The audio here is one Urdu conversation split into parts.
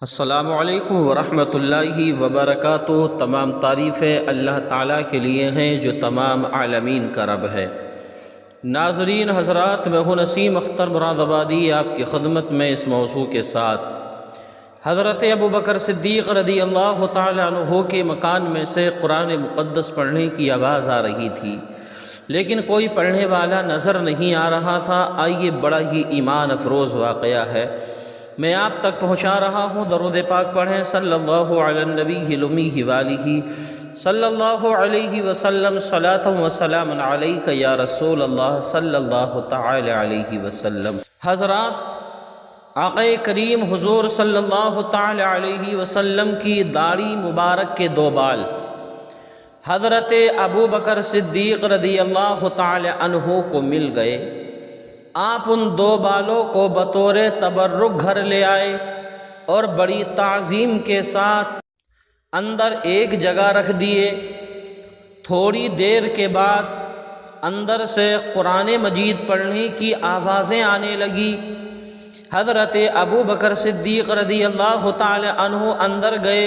السلام علیکم ورحمۃ اللہ وبرکاتہ۔ تمام تعریفیں اللہ تعالیٰ کے لیے ہیں جو تمام عالمین کا رب ہے۔ ناظرین حضرات، میں ہوں نسیم اختر مراد آبادی آپ کی خدمت میں اس موضوع کے ساتھ حضرت ابوبکر صدیق رضی اللہ تعالیٰ عنہ کے مکان میں سے قرآن مقدس پڑھنے کی آواز آ رہی تھی، لیکن کوئی پڑھنے والا نظر نہیں آ رہا تھا۔ آئیے، بڑا ہی ایمان افروز واقعہ ہے، میں آپ تک پہنچا رہا ہوں۔ درود پاک پڑھیں صلی اللہ علی النبی الامی والہ صلی اللہ علیہ وسلم، صلاۃ و سلام علیک یا رسول اللہ صلی اللہ تعالی علیہ وسلم۔ حضرات، آقا کریم حضور صلی اللہ تعالی علیہ وسلم کی داڑھی مبارک کے دو بال حضرت ابوبکر صدیق رضی اللہ تعالی عنہ کو مل گئے۔ آپ ان دو بالوں کو بطور تبرک گھر لے آئے اور بڑی تعظیم کے ساتھ اندر ایک جگہ رکھ دیے۔ تھوڑی دیر کے بعد اندر سے قرآن مجید پڑھنے کی آوازیں آنے لگی۔ حضرت ابوبکر صدیق رضی اللہ تعالی عنہ اندر گئے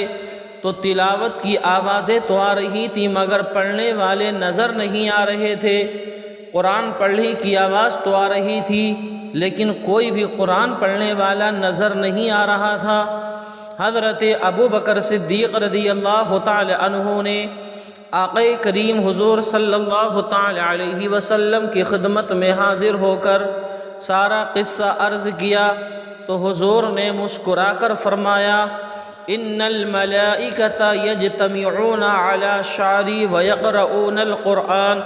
تو تلاوت کی آوازیں تو آ رہی تھیں، مگر پڑھنے والے نظر نہیں آ رہے تھے۔ قرآن پڑھنے کی آواز تو آ رہی تھی، لیکن کوئی بھی قرآن پڑھنے والا نظر نہیں آ رہا تھا۔ حضرت ابوبکر صدیق رضی اللہ تعالی عنہ نے آقا کریم حضور صلی اللہ تعالی علیہ وسلم کی خدمت میں حاضر ہو کر سارا قصہ عرض کیا تو حضور نے مسکرا کر فرمایا، ان الملائکۃ یجتمعون علی شعری ویقرؤون القرآن۔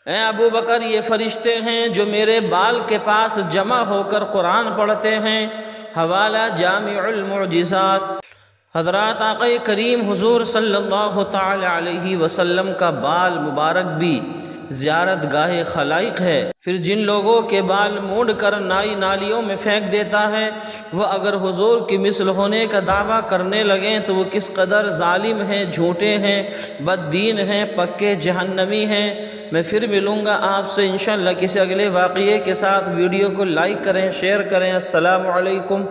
اے ابو بکر، یہ فرشتے ہیں جو میرے بال کے پاس جمع ہو کر قرآن پڑھتے ہیں۔ حوالہ جامع المعجزات۔ حضرات، آقا کریم حضور صلی اللہ تعالی علیہ وسلم کا بال مبارک بھی زیارت گاہ خلائق ہے۔ پھر جن لوگوں کے بال مونڈ کر نالیوں میں پھینک دیتا ہے، وہ اگر حضور کی مثل ہونے کا دعویٰ کرنے لگیں تو وہ کس قدر ظالم ہیں، جھوٹے ہیں، بد دین ہیں، پکے جہنمی ہیں۔ میں پھر ملوں گا آپ سے انشاءاللہ کسی اگلے واقعے کے ساتھ۔ ویڈیو کو لائک کریں، شیئر کریں۔ السلام علیکم۔